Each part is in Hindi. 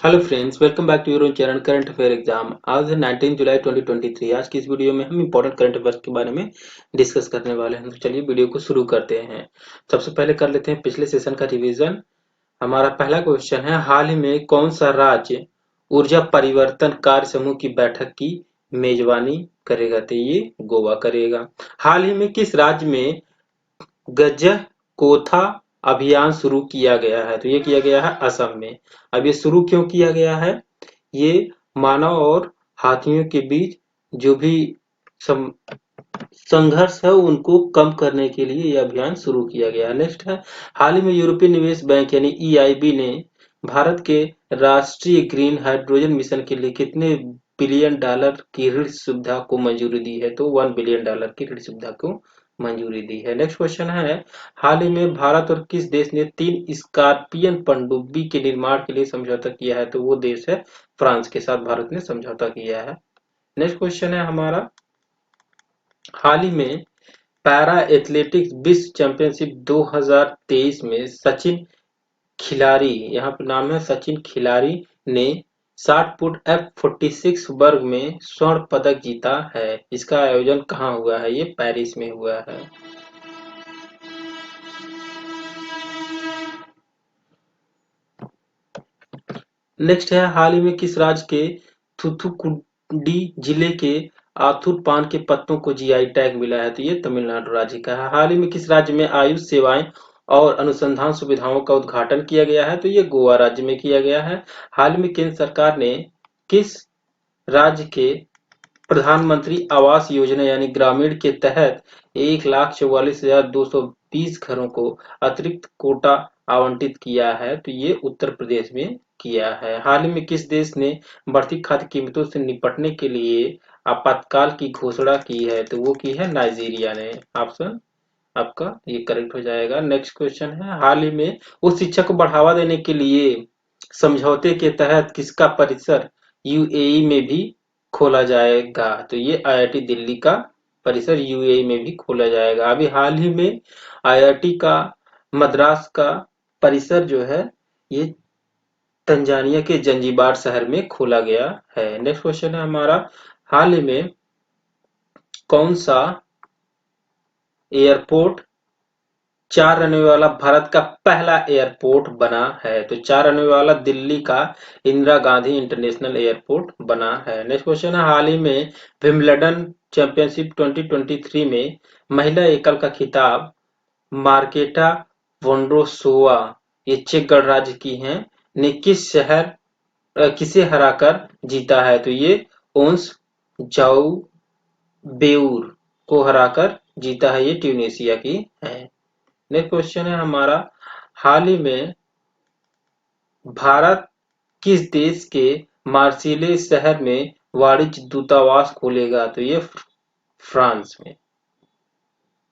Hello friends, welcome back to your own channel current affair exam. आज है 19 जुलाई 2023। आज की इस वीडियो में हम इंपॉर्टेंट करंट अफेयर्स के बारे में डिस्कस करने वाले हैं। तो चलिए वीडियो को शुरू करते हैं। सबसे पहले कर लेते हैं पिछले सेशन का रिवीजन। हमारा पहला क्वेश्चन है, हाल ही में कौन सा राज्य ऊर्जा परिवर्तन कार्य समूह की बैठक की मेजबानी करेगा? तो ये गोवा करेगा। हाल ही में किस राज्य में गजकोथा अभियान शुरू किया गया है? तो ये किया गया है असम में। अब ये शुरू क्यों किया गया है? ये मानव और हाथियों के बीच जो भी संघर्ष है उनको कम करने के लिए ये अभियान शुरू किया गया है। नेक्स्ट है, हाल ही में यूरोपीय निवेश बैंक यानी ईआईबी ने भारत के राष्ट्रीय ग्रीन हाइड्रोजन मिशन के लिए कितने बिलियन डॉलर की ऋण सुविधा को मंजूरी दी है? तो $1 बिलियन की ऋण सुविधा को मंजूरी दी है। नेक्स्ट क्वेश्चन है, हाल ही में भारत और किस देश ने 3 स्कॉर्पियन पनडुब्बी के निर्माण के लिए समझौता किया है? तो वो देश है फ्रांस के साथ भारत ने समझौता किया है। नेक्स्ट क्वेश्चन है हमारा, हाल ही में पैरा एथलेटिक्स विश्व चैंपियनशिप 2023 में सचिन खिलाड़ी, यहाँ पे नाम है सचिन खिलाड़ी, ने 60 फुट F46 वर्ग में स्वर्ण पदक जीता है। इसका आयोजन कहाँ हुआ है? ये पेरिस में हुआ है। नेक्स्ट है, हाल ही में किस राज्य के थूथुकुडी जिले के आथुर पान के पत्तों को जीआई टैग मिला है? तो ये तमिलनाडु राज्य का है। हाल ही में किस राज्य में आयुष सेवाएं और अनुसंधान सुविधाओं का उद्घाटन किया गया है? तो ये गोवा राज्य में किया गया है। हाल ही में केंद्र सरकार ने किस राज्य के प्रधानमंत्री आवास योजना यानी ग्रामीण के तहत 1,44,220 घरों को अतिरिक्त कोटा आवंटित किया है? तो ये उत्तर प्रदेश में किया है। हाल ही में किस देश ने बढ़ती खाद्य कीमतों से निपटने के लिए आपातकाल की घोषणा की है? तो वो की है नाइजीरिया ने। ऑप्शन आपका ये करेक्ट हो जाएगा। नेक्स्ट क्वेश्चन है, हाल ही में उच्च शिक्षा को बढ़ावा देने के लिए समझौते के तहत किसका परिसर यूएई में भी खोला जाएगा? तो ये आईआईटी दिल्ली का परिसर यूएई में भी खोला जाएगा। अभी हाल ही में आईआईटी का मद्रास का परिसर जो है ये तंजानिया के जंजीबार शहर में खोला गया है। नेक्स्ट क्वेश्चन है हमारा, हाल ही में कौन सा एयरपोर्ट 4 रनवे वाला भारत का पहला एयरपोर्ट बना है? तो 4 रनवे वाला दिल्ली का इंदिरा गांधी इंटरनेशनल एयरपोर्ट बना है। नेक्स्ट क्वेश्चन है, हाल ही में विंबलडन चैंपियनशिप 2023 में महिला एकल का खिताब मार्केटा वोंड्रोसोवा, ये चेक गणराज्य की हैं, ने किसे हराकर जीता है? तो ये ओंस जाउ बेउर को हराकर जीता है। ये ट्यूनेशिया की है। नेक्स्ट क्वेश्चन है हमारा, हाल ही में भारत किस देश के मार्सिले शहर में वाणिज्य दूतावास खोलेगा? तो ये फ्रांस में।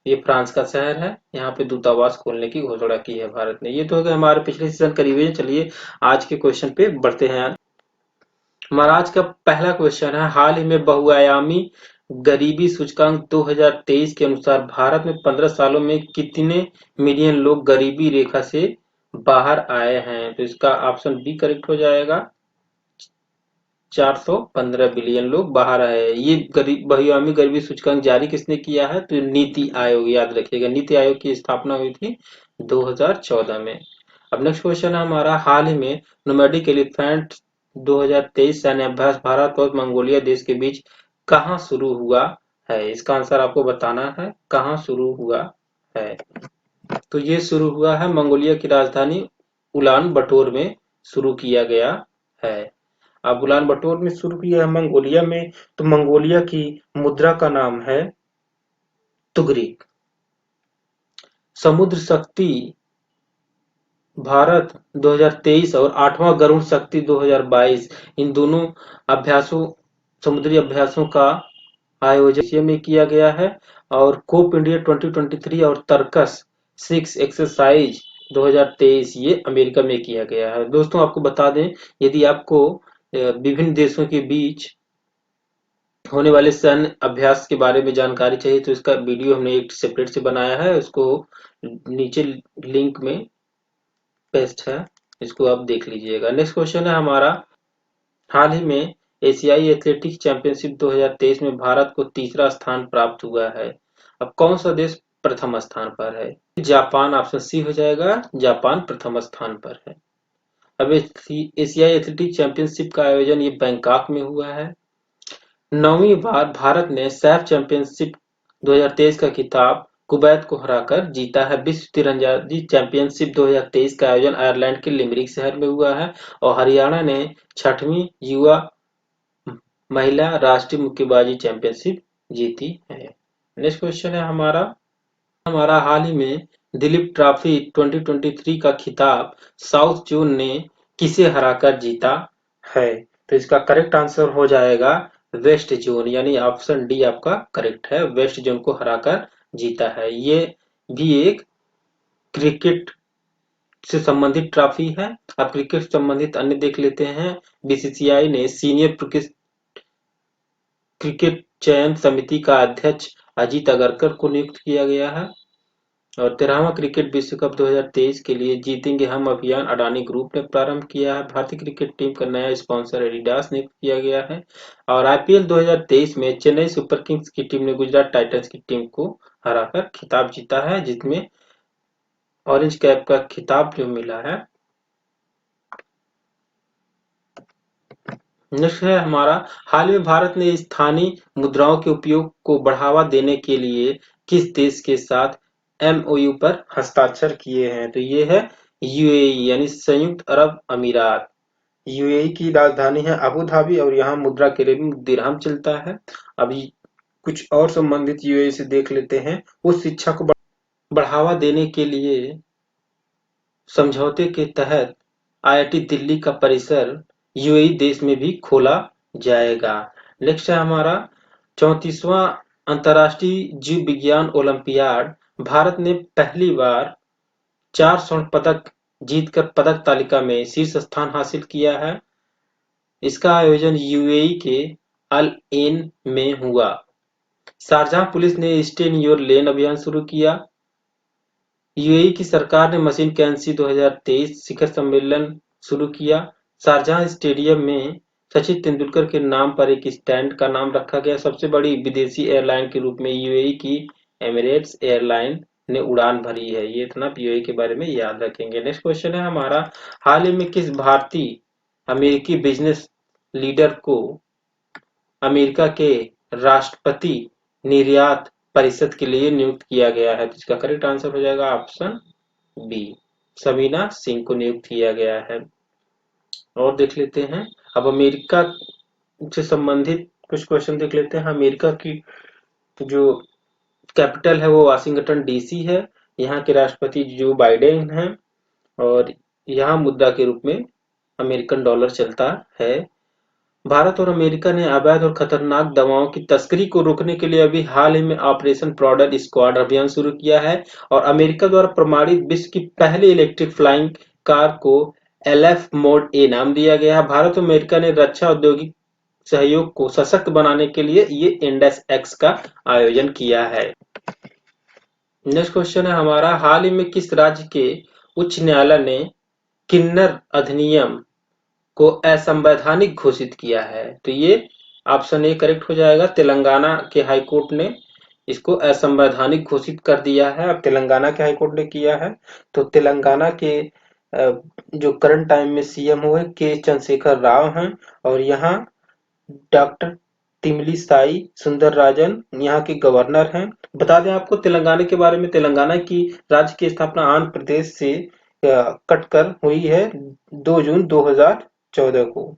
ये फ्रांस का शहर है, यहाँ पे दूतावास खोलने की घोषणा की है भारत ने। ये तो हो गया हमारे पिछले सीजन का रिवीजन। चलिए आज के क्वेश्चन पे बढ़ते हैं। हमारा आज का पहला क्वेश्चन है, हाल ही में बहुआयामी गरीबी सूचकांक 2023 के अनुसार भारत में 15 सालों में कितने मिलियन लोग गरीबी रेखा से बाहर आए हैं? तो इसका ऑप्शन बी करेक्ट हो जाएगा। 415 बिलियन लोग बाहर आए हैं। ये बहुआयामी गरीबी सूचकांक जारी किसने किया है? तो नीति आयोग, याद रखिएगा नीति आयोग की स्थापना हुई थी 2014 में। अब नेक्स्ट क्वेश्चन है हमारा, हाल ही में नोमैडिक एलिफेंट 2023 सैन्य अभ्यास भारत और मंगोलिया देश के बीच कहाँ शुरू हुआ है? इसका आंसर आपको बताना है, कहाँ शुरू हुआ है। तो ये शुरू हुआ है मंगोलिया की राजधानी उलान बटोर में शुरू किया गया है। अब उलान बटोर में शुरू किया है मंगोलिया में, तो मंगोलिया की मुद्रा का नाम है तुगरिक। समुद्र शक्ति भारत 2023 और 8वां गरुड़ शक्ति 2022, इन दोनों अभ्यासों समुद्री अभ्यासों का आयोजन एशिया में किया गया है। और कोप इंडिया 2023 और तर्कस 6 एक्सरसाइज 2023 ये अमेरिका में किया गया है। दोस्तों आपको बता दें, यदि आपको विभिन्न देशों के बीच होने वाले सैन्य अभ्यास के बारे में जानकारी चाहिए तो इसका वीडियो हमने एक सेपरेट से बनाया है, उसको नीचे लिंक में पेस्ट है, इसको आप देख लीजिएगा। नेक्स्ट क्वेश्चन है हमारा, हाल ही में एशियाई एथलेटिक्स चैंपियनशिप 2023 में भारत को तीसरा स्थान प्राप्त हुआ है। अब कौन सा देश प्रथम स्थान पर है? जापान, ऑप्शन सी हो जाएगा, जापान प्रथम स्थान पर है। अब एशियाई एथलेटिक्स चैंपियनशिप का आयोजन ये बैंकॉक में हुआ है। 9वीं बार भारत ने सैफ चैंपियनशिप 2023 का खिताब कुवैत को हराकर जीता है। विश्व तीरंदाजी चैंपियनशिप 2023 का आयोजन आयरलैंड के लिमरिक शहर में हुआ है और हरियाणा ने 6वीं युवा महिला राष्ट्रीय मुक्केबाजी चैंपियनशिप जीती है। नेक्स्ट क्वेश्चन है हमारा, हाल ही में दिलीप ट्रॉफी 2023 का खिताब साउथ जोन ने किसे हराकर जीता है? तो इसका करेक्ट आंसर हो जाएगा वेस्ट जोन, यानी ऑप्शन डी आपका करेक्ट है, वेस्ट जोन को हराकर जीता है। ये भी एक क्रिकेट से संबंधित ट्रॉफी है। अब क्रिकेट से संबंधित अन्य देख लेते हैं। बीसीसीआई ने सीनियर क्रिकेट चयन समिति का अध्यक्ष अजीत अगरकर को नियुक्त किया गया है। और 13वां क्रिकेट विश्व कप 2023 के लिए जीतेंगे हम अभियान अडानी ग्रुप ने प्रारंभ किया है। भारतीय क्रिकेट टीम का नया स्पॉन्सर एडिडास नियुक्त किया गया है। और आईपीएल 2023 में चेन्नई सुपर किंग्स की टीम ने गुजरात टाइटंस की टीम को हराकर खिताब जीता है, जिसमें ऑरेंज कैप का खिताब जो मिला है। नेक्स्ट है हमारा, हाल में भारत ने स्थानीय मुद्राओं के उपयोग को बढ़ावा देने के लिए किस देश के साथ एमओयू पर हस्ताक्षर किए हैं? तो ये है यूएई, यानी संयुक्त अरब अमीरात। यूएई की राजधानी है अबू धाबी और यहाँ मुद्रा के रूप में दिरहम चलता है। अभी कुछ और संबंधित यूएई से देख लेते हैं। उस शिक्षा को बढ़ावा देने के लिए समझौते के तहत आईआईटी दिल्ली का परिसर यूएई देश में भी खोला जाएगा। नेक्स्ट है हमारा 34वां अंतर्राष्ट्रीय जीव विज्ञान ओलंपियाड। भारत ने पहली बार 4 स्वर्ण पदक जीतकर पदक तालिका में शीर्ष स्थान हासिल किया है। इसका आयोजन यूएई के अल एन में हुआ। शारजाह पुलिस ने स्टे इन योर लेन अभियान शुरू किया। यूएई की सरकार ने मशीन कैंसी 2023 शिखर सम्मेलन शुरू किया। शारजाह स्टेडियम में सचिन तेंदुलकर के नाम पर एक स्टैंड का नाम रखा गया। सबसे बड़ी विदेशी एयरलाइन के रूप में यूएई की एमिरेट्स एयरलाइन ने उड़ान भरी है। ये इतना यूएई के बारे में याद रखेंगे। नेक्स्ट क्वेश्चन है हमारा, हाल ही में किस भारतीय अमेरिकी बिजनेस लीडर को अमेरिका के राष्ट्रपति निर्यात परिषद के लिए नियुक्त किया गया है? तो इसका करेक्ट आंसर हो जाएगा ऑप्शन बी, समीना सिंह को नियुक्त किया गया है। और देख लेते हैं, अब अमेरिका से संबंधित कुछ क्वेश्चन देख लेते हैं। अमेरिका की जो कैपिटल है वो वाशिंगटन डीसी है। यहाँ के राष्ट्रपति जो बाइडेन हैं और यहाँ मुद्रा के रूप में अमेरिकन डॉलर चलता है। भारत और अमेरिका ने अवैध और खतरनाक दवाओं की तस्करी को रोकने के लिए अभी हाल ही में ऑपरेशन प्रोडक्ट स्क्वाड अभियान शुरू किया है और अमेरिका द्वारा प्रमाणित विश्व की पहली इलेक्ट्रिक फ्लाइंग कार को एलएफ मोड ए नाम दिया गया है। भारत और अमेरिका ने रक्षा औद्योगिक सहयोग को सशक्त बनाने के लिए ये इंडेक्स एक्स का आयोजन किया है। नेक्स्ट क्वेश्चन है हमारा, हाल ही में किस राज्य के उच्च न्यायालय ने किन्नर अधिनियम को असंवैधानिक घोषित किया है? तो ये ऑप्शन ए करेक्ट हो जाएगा, तेलंगाना के हाईकोर्ट ने इसको असंवैधानिक घोषित कर दिया है। अब तेलंगाना के हाईकोर्ट ने किया है। तो तेलंगाना के जो करंट टाइम में सीएम हुए के चंद्रशेखर राव हैं और यहाँ डॉक्टर तिमलिसाई सुंदरराजन यहाँ के गवर्नर हैं। बता दें आपको तेलंगाना के बारे में, तेलंगाना की राज्य की स्थापना आंध्र प्रदेश से कटकर हुई है 2 जून 2014 को।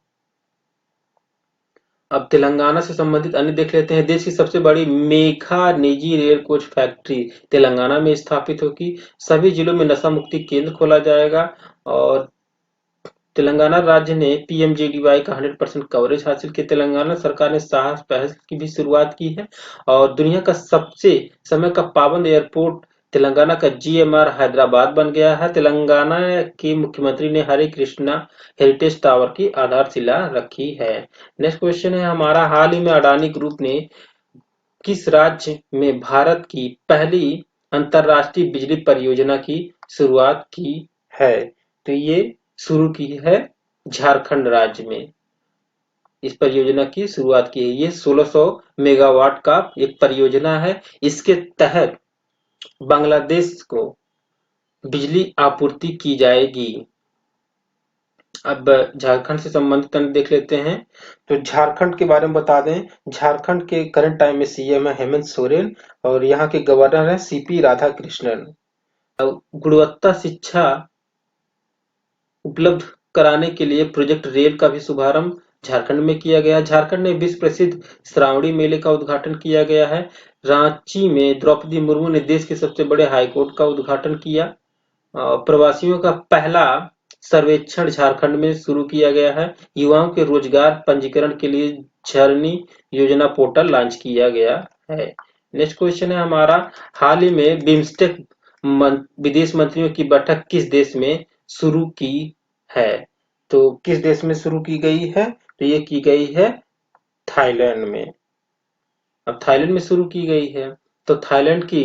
अब तेलंगाना से संबंधित अन्य देख लेते हैं। देश की सबसे बड़ी मेघा निजी रेल कोच फैक्ट्री तेलंगाना में स्थापित होगी। सभी जिलों में नशा मुक्ति केंद्र खोला जाएगा और तेलंगाना राज्य ने पीएमजेडीवाई का 100% कवरेज हासिल किया। तेलंगाना सरकार ने साहस पहल की भी शुरुआत की है और दुनिया का सबसे समय का पाबंद एयरपोर्ट तेलंगाना का जीएमआर हैदराबाद बन गया है। तेलंगाना के मुख्यमंत्री ने हरे कृष्णा हेरिटेज टावर की आधारशिला रखी है। नेक्स्ट क्वेश्चन है हमारा, हाल ही में अडानी ग्रुप ने किस राज्य में भारत की पहली अंतरराष्ट्रीय बिजली परियोजना की शुरुआत की है? तो ये शुरू की है झारखंड राज्य में। इस परियोजना की शुरुआत की है। ये 1600 मेगावाट का एक परियोजना है। इसके तहत बांग्लादेश को बिजली आपूर्ति की जाएगी। अब झारखंड से संबंधित अन्य देख लेते हैं। तो झारखंड के बारे में बता दें, झारखंड के करंट टाइम में सीएम है हेमंत सोरेन और यहाँ के गवर्नर है सीपी राधाकृष्णन। गुणवत्ता शिक्षा उपलब्ध कराने के लिए प्रोजेक्ट रेल का भी शुभारंभ झारखंड में किया गया। झारखंड में विश्व प्रसिद्ध श्रावणी मेले का उद्घाटन किया गया है। रांची में द्रौपदी मुर्मू ने देश के सबसे बड़े हाईकोर्ट का उद्घाटन किया। प्रवासियों का पहला सर्वेक्षण झारखंड में शुरू किया गया है। युवाओं के रोजगार पंजीकरण के लिए झरनी योजना पोर्टल लॉन्च किया गया है। नेक्स्ट क्वेश्चन है हमारा, हाल ही में बिम्स्टेक विदेश मंत्रियों की बैठक किस देश में शुरू की है? तो किस देश में शुरू की गई है? तो ये की गई है थाईलैंड में। अब थाईलैंड में शुरू की गई है तो थाईलैंड की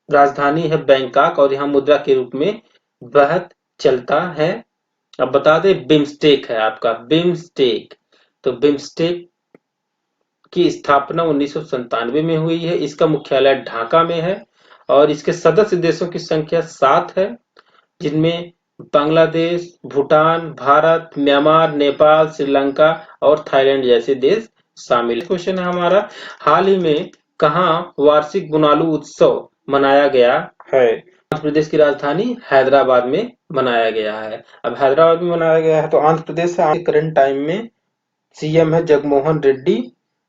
राजधानी है बैंकॉक और यहाँ मुद्रा के रूप में वह चलता है। अब बता दें बिम्स्टेक है आपका बिम्स्टेक। तो बिम्स्टेक की स्थापना 1997 में हुई है। इसका मुख्यालय ढाका में है और इसके सदस्य देशों की संख्या 7 है, जिनमें बांग्लादेश, भूटान, भारत, म्यांमार, नेपाल, श्रीलंका और थाईलैंड जैसे देश शामिल है। क्वेश्चन है हमारा, हाल ही में कहाँ वार्षिक बुनालू उत्सव मनाया गया है? आंध्र प्रदेश की राजधानी हैदराबाद में मनाया गया है। अब हैदराबाद में मनाया गया है तो आंध्र प्रदेश से करंट टाइम में सीएम है जगमोहन रेड्डी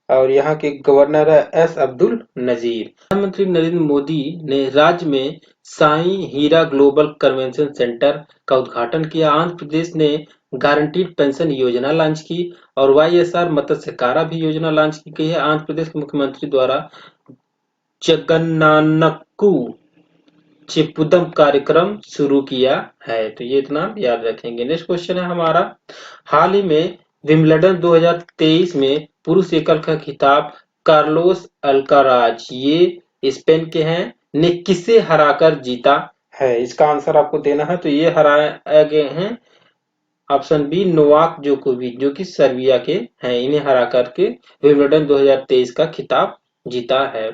और यहाँ के गवर्नर है एस अब्दुल नजीर। प्रधानमंत्री नरेंद्र मोदी ने राज्य में साईं हीरा ग्लोबल कन्वेंशन सेंटर का उद्घाटन किया। आंध्र प्रदेश ने गारंटीड पेंशन योजना लॉन्च की और वाईएसआर मत्स्यकारा भी योजना लॉन्च की गई है। आंध्र प्रदेश के मुख्यमंत्री द्वारा जगन्नानक्कू चिपुदम कार्यक्रम शुरू किया है। तो ये इतना याद रखेंगे। नेक्स्ट क्वेश्चन है हमारा, हाल ही में विंबलडन 2023 में पुरुष एकल का खिताब कार्लोस अल्काराज, ये स्पेन के हैं, ने किसे हराकर जीता है? इसका आंसर आपको देना है। तो ये हराए गए हैं ऑप्शन बी नोवाक जोकोविच, जो कि सर्बिया के हैं। इन्हें हरा करके विंबलडन 2023 का खिताब जीता है।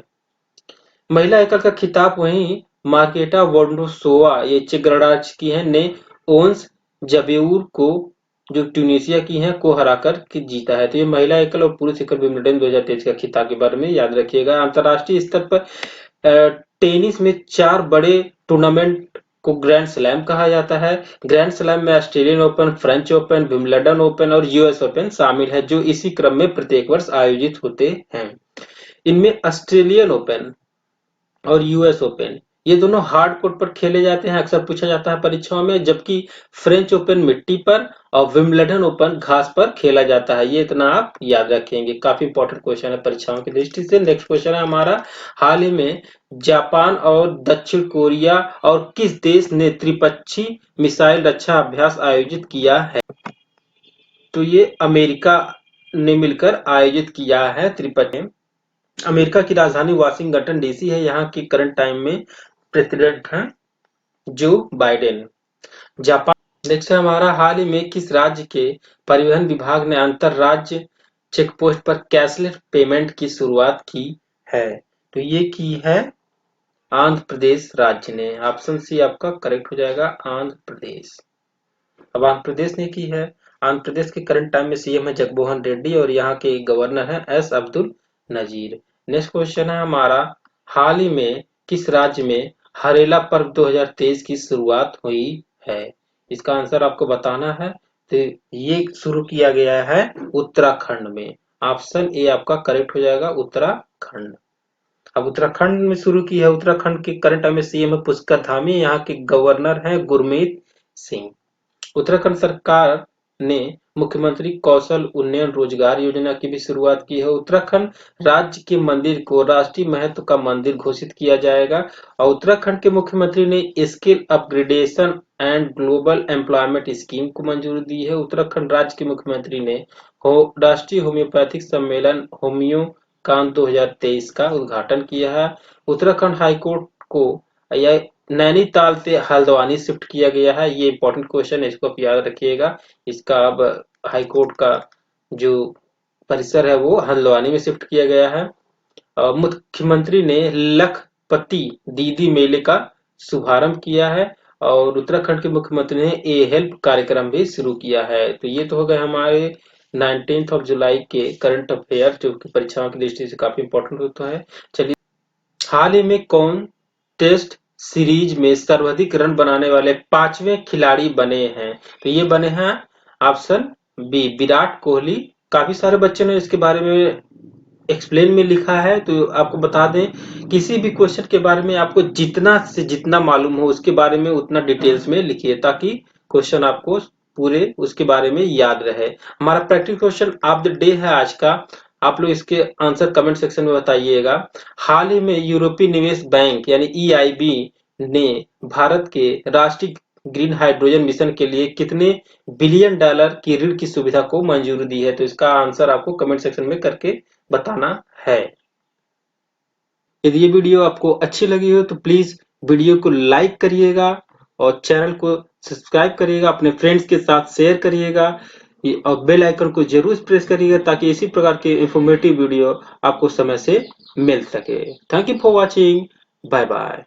महिला एकल का खिताब वहीं मार्केटा वोंडरोसोवा, ये चेक गणराज्य की है, ने ओंस जबेउर को, जो ट्यूनीशिया की हैं, को हराकर के जीता है। तो ये महिला एकल और पुरुष एकल विंबलडन 2023 का खिताब के बारे में याद रखिएगा। अंतरराष्ट्रीय स्तर पर टेनिस में 4 बड़े टूर्नामेंट को ग्रैंड स्लैम कहा जाता है। ग्रैंड स्लैम में Australian open, French open, Wimbledon open और यूएस ओपन शामिल है, जो इसी क्रम में प्रत्येक वर्ष आयोजित होते हैं। इनमें ऑस्ट्रेलियन ओपन और यूएस ओपन ये दोनों हार्ड कोर्ट पर खेले जाते हैं, अक्सर पूछा जाता है परीक्षाओं में, जबकि फ्रेंच ओपन मिट्टी पर और विंबलडन ओपन घास पर खेला जाता है। ये इतना आप याद रखेंगे, काफी इंपॉर्टेंट क्वेश्चन है परीक्षाओं की दृष्टि से। नेक्स्ट क्वेश्चन है हमारा, हाल ही में जापान और दक्षिण कोरिया और किस देश ने त्रिपक्षीय मिसाइल रक्षा अभ्यास आयोजित किया है? तो ये अमेरिका ने मिलकर आयोजित किया है त्रिपक्षीय। अमेरिका की राजधानी वाशिंगटन डीसी है। यहाँ की करंट टाइम में प्रेसिडेंट हैं जो बाइडेन। जापान। नेक्स्ट है हमारा, हाल ही में किस राज्य के परिवहन विभाग ने अंतर राज्य चेकपोस्ट पर कैशलेस पेमेंट की शुरुआत की है? तो ये की है आंध्र प्रदेश राज्य ने। ऑप्शन सी आपका करेक्ट हो जाएगा, आंध्र प्रदेश। अब आंध्र प्रदेश ने की है। आंध्र प्रदेश के करंट टाइम में सीएम है जगमोहन रेड्डी और यहाँ के गवर्नर है S Abdul Nazeer. Next question है हमारा, हाल ही में किस राज्य में हरेला पर्व 2023 की शुरुआत हुई है? इसका आंसर आपको बताना है। तो ये शुरू किया गया है उत्तराखंड में। ऑप्शन ए आपका करेक्ट हो जाएगा, उत्तराखंड। अब उत्तराखंड में शुरू की है। उत्तराखंड के करंट टाइम में सीएम है पुष्कर धामी, यहाँ के गवर्नर हैं गुरमीत सिंह। उत्तराखंड सरकार ने मुख्यमंत्री कौशल उन्नयन रोजगार योजना की भी शुरुआत की है। उत्तराखंड राज्य के मंदिर को राष्ट्रीय महत्व का मंदिर घोषित किया जाएगा और उत्तराखंड के मुख्यमंत्री ने skill upgradation and global employment scheme को मंजूरी दी है। उत्तराखंड राज्य के मुख्यमंत्री ने राष्ट्रीय होम्योपैथिक सम्मेलन होम्योकान 2023 का उद्घाटन किया है। उत्तराखंड हाईकोर्ट को नैनीताल से हल्द्वानी शिफ्ट किया गया है। ये इंपॉर्टेंट क्वेश्चन है, इसको आप याद रखिएगा। इसका अब हाई कोर्ट का जो परिसर है वो हल्द्वानी में शिफ्ट किया गया है। मुख्यमंत्री ने लखपति दीदी मेले का शुभारंभ किया है और उत्तराखंड के मुख्यमंत्री ने ए हेल्प कार्यक्रम भी शुरू किया है। तो ये तो हो गए हमारे 19 ऑफ जुलाई के करंट अफेयर, जो कि परीक्षाओं की दृष्टि से काफी इंपॉर्टेंट होता है। चलिए, हाल ही में कौन टेस्ट सीरीज में सर्वाधिक रन बनाने वाले पांचवें खिलाड़ी बने हैं? तो ये बने हैं ऑप्शन बी, विराट कोहली। काफी सारे बच्चों ने इसके बारे में एक्सप्लेन में लिखा है, तो आपको बता दें, किसी भी क्वेश्चन के बारे में आपको जितना से जितना मालूम हो उसके बारे में उतना डिटेल्स में लिखिए, ताकि क्वेश्चन आपको पूरे उसके बारे में याद रहे। हमारा practice question of the day है आज का। आप लोग इसके आंसर कमेंट सेक्शन में बताइएगा। हाल ही में यूरोपीय निवेश बैंक यानी ईआईबी ने भारत के राष्ट्रीय ग्रीन हाइड्रोजन मिशन के लिए कितने बिलियन डॉलर की ऋण की सुविधा को मंजूरी दी है? तो इसका आंसर आपको कमेंट सेक्शन में करके बताना है। यदि ये वीडियो आपको अच्छी लगी हो तो प्लीज वीडियो को लाइक करिएगा और चैनल को सब्सक्राइब करिएगा, अपने फ्रेंड्स के साथ शेयर करिएगा और बेल आइकन को जरूर प्रेस करिएगा, ताकि इसी प्रकार के इंफॉर्मेटिव वीडियो आपको समय से मिल सके। Thank you for watching. Bye bye.